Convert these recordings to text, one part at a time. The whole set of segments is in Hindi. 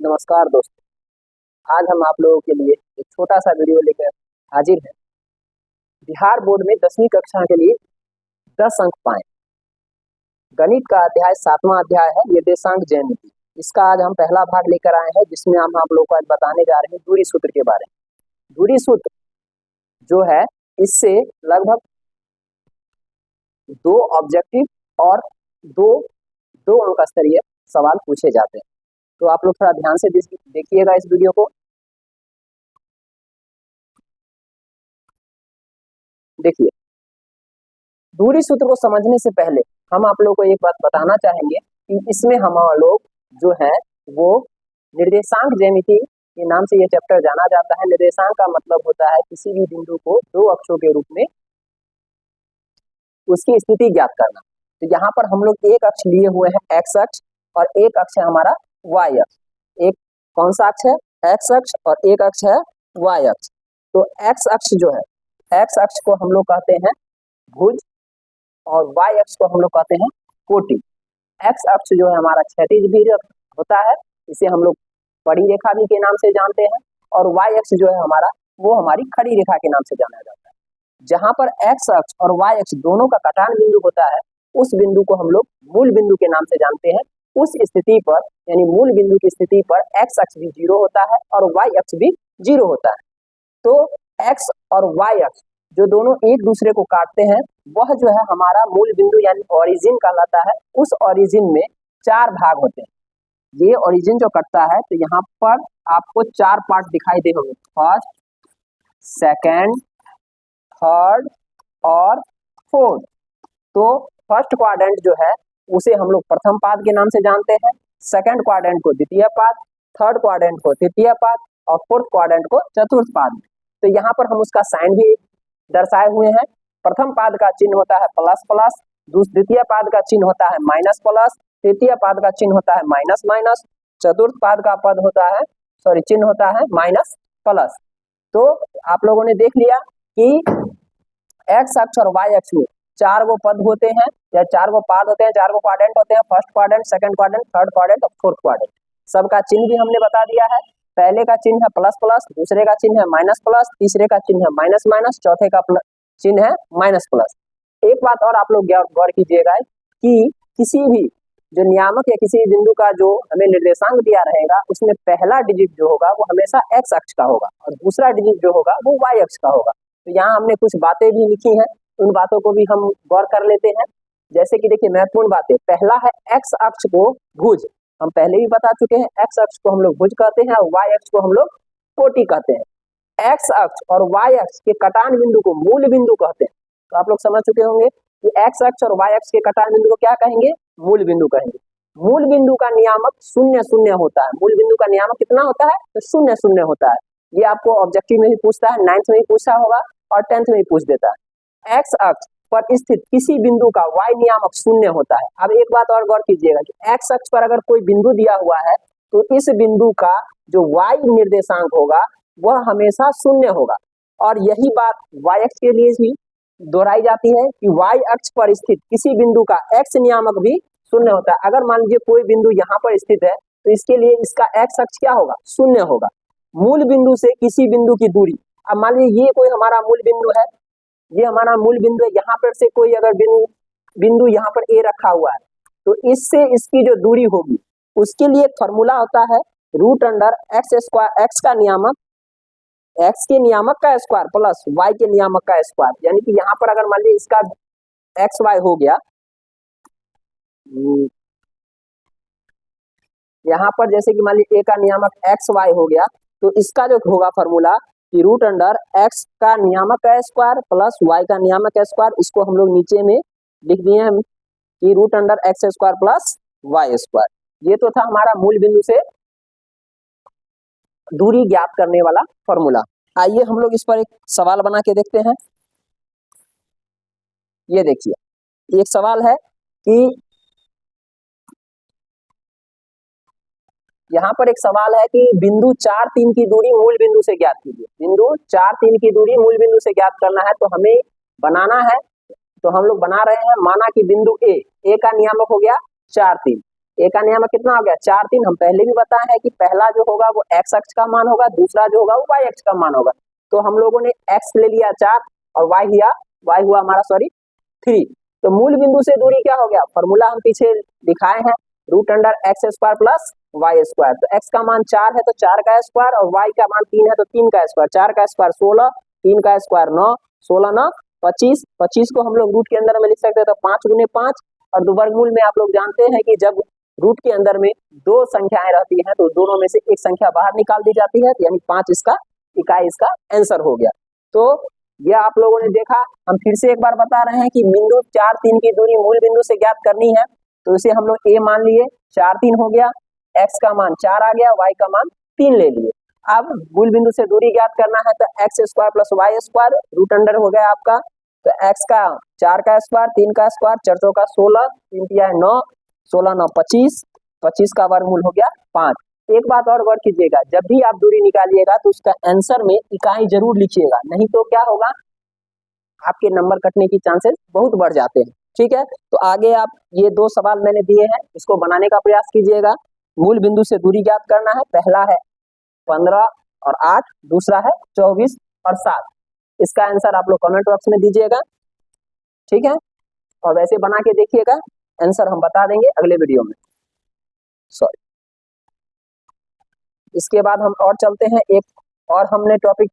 नमस्कार दोस्तों, आज हम आप लोगों के लिए एक छोटा सा वीडियो लेकर हाजिर हैं। बिहार बोर्ड में 10वीं कक्षा के लिए 10 अंक पाएं। गणित का अध्याय 7वां अध्याय है निर्देशांक ज्यामिति। इसका आज हम पहला भाग लेकर आए हैं, जिसमें हम आप लोगों को आज बताने जा रहे हैं दूरी सूत्र के बारे में। दूरी सूत्र जो है, इससे लगभग 2 ऑब्जेक्टिव और दो अंक स्तरीय सवाल पूछे जाते हैं। तो आप लोग थोड़ा ध्यान से देखिएगा इस वीडियो को। देखिए, दूरी सूत्र को समझने से पहले हम आप लोगों को एक बात बताना चाहेंगे कि इसमें हम लोग जो है वो निर्देशांक ज्यामिति के नाम से ये चैप्टर जाना जाता है। निर्देशांक का मतलब होता है किसी भी बिंदु को 2 अक्षों के रूप में उसकी स्थिति ज्ञात करना। तो यहाँ पर हम लोग एक अक्ष लिए हुए हैं एक्स अक्ष, और एक अक्ष है हमारा वाई अक्ष। एक कौन सा अक्ष है? एक्स अक्ष, और एक अक्ष है वाई अक्ष। तो एक्स अक्ष जो है, एक्स अक्ष को हम लोग कहते हैं भुज, और वाई अक्ष को हम लोग कहते हैं कोटि। एक्स अक्ष जो है हमारा क्षैतिज भी होता है, इसे हम लोग पड़ी रेखा भी के नाम से जानते हैं, और वाई अक्ष जो है हमारा, वो हमारी खड़ी रेखा के नाम से जाना जाता है। जहां पर एक्स अक्ष और वाई अक्ष दोनों का कटान बिंदु होता है, उस बिंदु को हम लोग मूल बिंदु के नाम से जानते हैं। उस स्थिति पर, यानी मूल बिंदु की स्थिति पर एक्स अक्ष भी 0 होता है और वाई अक्ष भी 0 होता है। तो एक्स और वाई अक्ष जो दोनों एक दूसरे को काटते हैं, वह जो है हमारा मूल बिंदु यानी ओरिजिन कहलाता है। उस ओरिजिन में 4 भाग होते हैं। ये ओरिजिन जो कटता है, तो यहाँ पर आपको 4 पार्ट दिखाई दे होंगे, फर्स्ट, सेकेंड, थर्ड और फोर्थ। तो फर्स्ट क्वाड्रेंट जो है उसे हम लोग प्रथम पाद के नाम से जानते हैं, सेकंड क्वाड्रेंट को द्वितीय पाद, थर्ड क्वाड्रेंट को तृतीय पाद, और फोर्थ क्वाड्रेंट को चतुर्थ पाद। तो यहाँ पर हम उसका साइन भी दर्शाए हुए हैं। प्रथम पाद का चिन्ह होता है प्लस प्लस, द्वितीय पाद का चिन्ह होता है माइनस प्लस, तृतीय पाद का चिन्ह होता है माइनस माइनस, चतुर्थ पाद का पद होता है चिन्ह होता है माइनस प्लस। तो आप लोगों ने देख लिया कि एक्स अक्ष और वाई अक्ष में 4 गो पद होते हैं, या 4 गो पाद होते हैं, 4 गो क्वाड्रेंट होते हैं, first quadrant, second quadrant, third quadrant और फोर्थ क्वाड्रेंट। सबका चिन्ह भी हमने बता दिया है। पहले का चिन्ह है प्लस प्लस, दूसरे का चिन्ह है माइनस प्लस, तीसरे का चिन्ह है माइनस माइनस, चौथे का चिन्ह है माइनस प्लस। एक बात और आप लोग गौर कीजिएगा कि किसी भी जो नियामक या किसी बिंदु का जो हमें निर्देशांक दिया रहेगा, उसमें पहला डिजिट जो होगा वो हमेशा एक्स अक्ष का होगा, और दूसरा डिजिट जो होगा वो वाई अक्ष का होगा। तो यहाँ हमने कुछ बातें भी लिखी हैं, उन बातों को भी हम गौर कर लेते हैं। जैसे कि देखिए, महत्वपूर्ण बातें, पहला है एक्स अक्ष को भुज। हम पहले भी बता चुके हैं, एक्स अक्ष को हम लोग भुज कहते हैं और वाई अक्ष को हम लोग कोटि कहते हैं। एक्स अक्ष और वाई अक्ष के कटान बिंदु को मूल बिंदु कहते हैं। तो आप लोग समझ चुके होंगे कि एक्स अक्ष और वाई अक्ष के कटान बिंदु को क्या कहेंगे? मूल बिंदु कहेंगे। मूल बिंदु का नियामक 0 0 होता है। मूल बिंदु का नियामक कितना होता है? तो 0 0 होता है। ये आपको ऑब्जेक्टिव में भी पूछता है, 9th में भी पूछा होगा और 10th में भी पूछ देता है। एक्स अक्ष पर स्थित किसी बिंदु का वाई नियामक 0 होता है। अब एक बात और गौर कीजिएगा कि एक्स अक्ष पर अगर कोई बिंदु दिया हुआ है, तो इस बिंदु का जो वाई निर्देशांक होगा वह हमेशा 0 होगा। और यही बात वाई अक्ष के लिए भी दोहराई जाती है कि वाई अक्ष पर स्थित किसी बिंदु का एक्स नियामक भी 0 होता है। अगर मान लीजिए कोई बिंदु यहाँ पर स्थित है, तो इसके लिए इसका एक्स अक्ष क्या होगा? 0 होगा। मूल बिंदु से किसी बिंदु की दूरी, अब मान लीजिए ये कोई हमारा मूल बिंदु है, ये हमारा मूल बिंदु है। यहाँ पर से कोई अगर बिंदु यहाँ पर ए रखा हुआ है, तो इससे इसकी जो दूरी होगी, उसके लिए एक फॉर्मूला होता है root under x square, x का नियामक, एक्स के नियामक का स्क्वायर प्लस वाई के नियामक का स्क्वायर। यानी कि यहाँ पर अगर मान लीजिए इसका एक्स वाई हो गया, यहाँ पर जैसे कि मान लीजिए ए का नियामक एक्स वाई हो गया, तो इसका जो होगा फॉर्मूला कि रूट अंडर एक्स का नियामक का स्क्वायर प्लस वाई का नियामक का स्क्वायर। इसको हम लोग नीचे में लिख दिए हैं कि root under x square plus y square. ये तो था हमारा मूल बिंदु से दूरी ज्ञात करने वाला फॉर्मूला। आइए हम लोग इस पर एक सवाल बना के देखते हैं। ये देखिए, एक सवाल है कि यहाँ पर एक सवाल है कि बिंदु 4 3 की दूरी मूल बिंदु से ज्ञात कीजिए। बिंदु 4 3 की दूरी मूल बिंदु से ज्ञात करना है, तो हमें बनाना है। तो हम लोग बना रहे हैं, माना कि बिंदु ए का नियामक हो गया 4 3, ए का नियम कितना हो गया 4 3। हम पहले भी बताए हैं कि पहला जो होगा वो एक्स अक्ष का मान होगा, दूसरा जो होगा वो वाई अक्ष का मान होगा। तो हम लोगों ने एक्स ले लिया 4 और वाई हुआ हमारा 3। तो मूल बिंदु से दूरी क्या हो गया, फॉर्मूला हम पीछे दिखाए हैं, root under x square plus y square. तो एक्स का मान 4 है तो 4 का स्क्वायर, और वाई का मान 3 है तो 3 का स्क्वायर। 4 का स्क्वायर 16, 3 का स्क्वायर 9, 16 9 25। 25 को हम लोग रूट के अंदर में लिख सकते हैं तो 5 गुने 5। और दो वर्गमूल में आप लोग जानते हैं कि जब रूट के अंदर में दो संख्याएं रहती हैं तो दोनों में से एक संख्या बाहर निकाल दी जाती है, यानी 5 इसका इकाई इसका आंसर हो गया। तो यह आप लोगों ने देखा। हम फिर से एक बार बता रहे हैं कि बिंदु 4 3 की दूरी मूल बिंदु से ज्ञात करनी है। तो इसे हम लोग ए मान लिए, 4 3 हो गया, एक्स का मान 4 आ गया, वाई का मान 3 ले लिए। अब मूल बिंदु से दूरी ज्ञात करना है तो x square plus y square, root under हो गया आपका। तो एक्स का 4 का स्क्वायर, 3 का स्क्वायर, 4 4 का 16, 3 तिया 9, 16 9 25, 25 का वर्गमूल हो गया 5। एक बात और गौर कीजिएगा, जब भी आप दूरी निकालिएगा तो उसका आंसर में इकाई जरूर लिखिएगा, नहीं तो क्या होगा, आपके नंबर कटने की चांसेस बहुत बढ़ जाते हैं। ठीक है, तो आगे आप ये 2 सवाल मैंने दिए हैं, इसको बनाने का प्रयास कीजिएगा। मूल बिंदु से दूरी ज्ञात करना है, पहला है 15 और 8, दूसरा है 24 और 7। इसका आंसर आप लोग कमेंट बॉक्स में दीजिएगा, ठीक है। और वैसे बना के देखिएगा, आंसर हम बता देंगे अगले वीडियो में। सॉरी, इसके बाद हम और चलते हैं, एक और हमने टॉपिक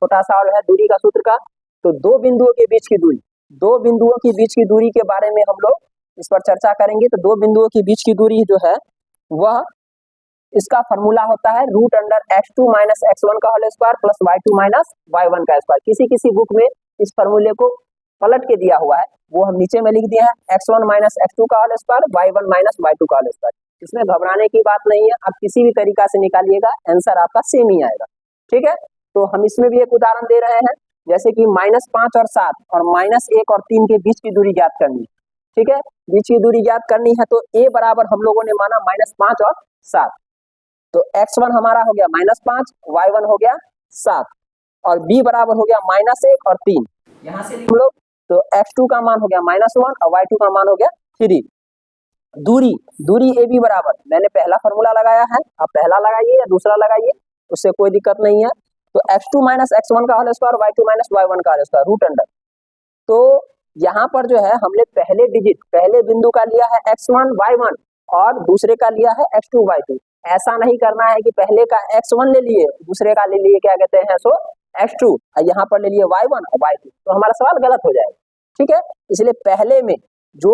छोटा सा और है दूरी का सूत्र का। तो दो बिंदुओं के बीच की दूरी, दो बिंदुओं के बीच की दूरी के बारे में हम लोग इस पर चर्चा करेंगे। तो दो बिंदुओं के बीच की दूरी जो है वह, इसका फॉर्मूला होता है root under x2 minus x1 का whole square plus y2 minus y1 का स्क्वायर। किसी किसी बुक में इस फॉर्मूले को पलट के दिया हुआ है, वो हम नीचे में लिख दिए हैं, x1 माइनस x2 का whole square, y1 minus y2 का होल स्क्वायर। इसमें घबराने की बात नहीं है, आप किसी भी तरीका से निकालिएगा आंसर आपका सेम ही आएगा, ठीक है। तो हम इसमें भी एक उदाहरण दे रहे हैं, जैसे कि -5 और 7 और -1 और 3 के बीच की दूरी ज्ञात करनी है, ठीक है। बीच की दूरी ज्ञात करनी है तो a बराबर हम लोगों ने माना -5 और 7। तो x1 हमारा हो गया -5, y1 हो गया 7 और b बराबर हो गया -1 और 3। यहाँ से हम लोग, तो x2 का मान हो गया -1 और y2 का मान हो गया 3। दूरी AB बराबर, मैंने पहला फॉर्मूला लगाया है, आप पहला लगाइए या दूसरा लगाइए, उससे कोई दिक्कत नहीं है। तो x2 माइनस x1 का whole square, y2 minus y1 का होल स्क्वायर, रूट अंडर। तो यहाँ पर जो है हमने पहले डिजिट, पहले बिंदु का लिया है x1 y1 और दूसरे का लिया है x2 y2। ऐसा नहीं करना है कि पहले का x1 ले लिए, दूसरे का ले लिए क्या कहते हैं सो x2, और यहाँ पर ले लिए y1 और y2, तो हमारा सवाल गलत हो जाएगा, ठीक है। इसलिए पहले में जो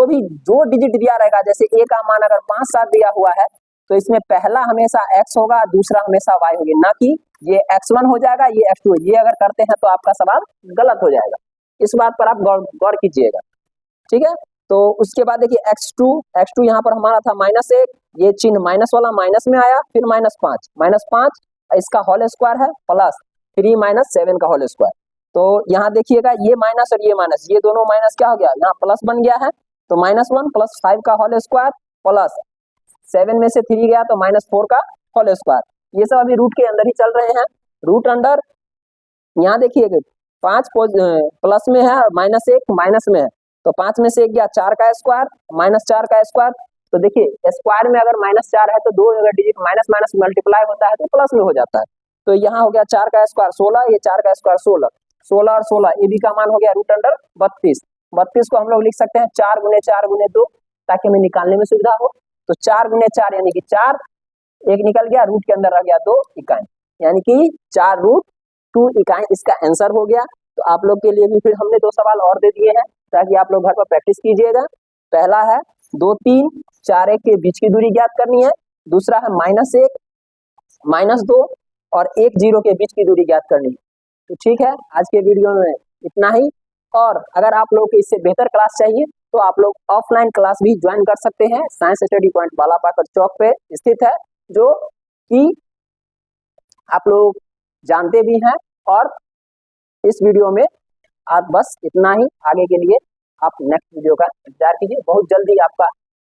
डिजिट दिया रहेगा, जैसे a का मान अगर 5 7 दिया हुआ है तो इसमें पहला हमेशा x होगा, दूसरा हमेशा y होगी, ना कि ये x1 हो जाएगा ये x2। ये अगर करते हैं तो आपका सवाल गलत हो जाएगा, इस बात पर आप गौर कीजिएगा, ठीक है। तो उसके बाद देखिए x2 यहाँ पर हमारा था -1, ये चिन्ह माइनस वाला माइनस में आया, फिर -5 इसका होल स्क्वायर है प्लस 3 - 7 का होल स्क्वायर। तो यहाँ देखिएगा ये माइनस और ये माइनस, ये दोनों माइनस क्या हो गया, यहाँ प्लस बन गया है। तो -1 प्लस 5 का होल स्क्वायर प्लस 7 में से 3 गया तो -4 का होल स्क्वायर। ये सब अभी रूट के अंदर ही चल रहे हैं, रूट अंडर। यहाँ देखिएगा 5 प्लस में है और -1 माइनस में है, तो 5 में से 1 गया 4 का स्क्वायर, -4 का स्क्वायर। तो देखिए स्क्वायर में अगर -4 है तो दो अगर डिजिट माइनस माइनस मल्टीप्लाई होता है तो प्लस में हो जाता है। तो यहाँ हो गया 4 का स्क्वायर 16, ये 4 का स्क्वायर 16, 16 और 16 ए बी का मान हो गया रूट अंडर 32। 32 को हम लोग लिख सकते हैं 4 गुने 4 गुने 2, ताकि हमें निकालने में सुविधा हो। तो 4 गुने 4 यानी कि 4, एक निकल गया, रूट के अंदर रह गया 2 इकाई, यानी कि 4√2 इकाई इसका आंसर हो गया। तो आप लोग के लिए भी फिर हमने 2 सवाल और दे दिए हैं ताकि आप लोग घर पर प्रैक्टिस कीजिएगा। पहला है 2 3 4 1 के बीच की दूरी ज्ञात करनी है, दूसरा है -1 -2 और 1 0 के बीच की दूरी ज्ञात करनी है। तो ठीक है, आज के वीडियो में इतना ही। और अगर आप लोग को इससे बेहतर क्लास चाहिए तो आप लोग ऑफलाइन क्लास भी ज्वाइन कर सकते हैं, साइंस स्टडी पॉइंट बालापाकर चौक पे स्थित है, जो कि आप लोग जानते भी हैं। और इस वीडियो में आप बस इतना ही, आगे के लिए आप नेक्स्ट वीडियो का इंतजार कीजिए। बहुत जल्दी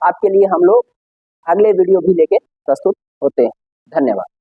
आपके लिए हम लोग अगले वीडियो भी लेके प्रस्तुत होते हैं। धन्यवाद।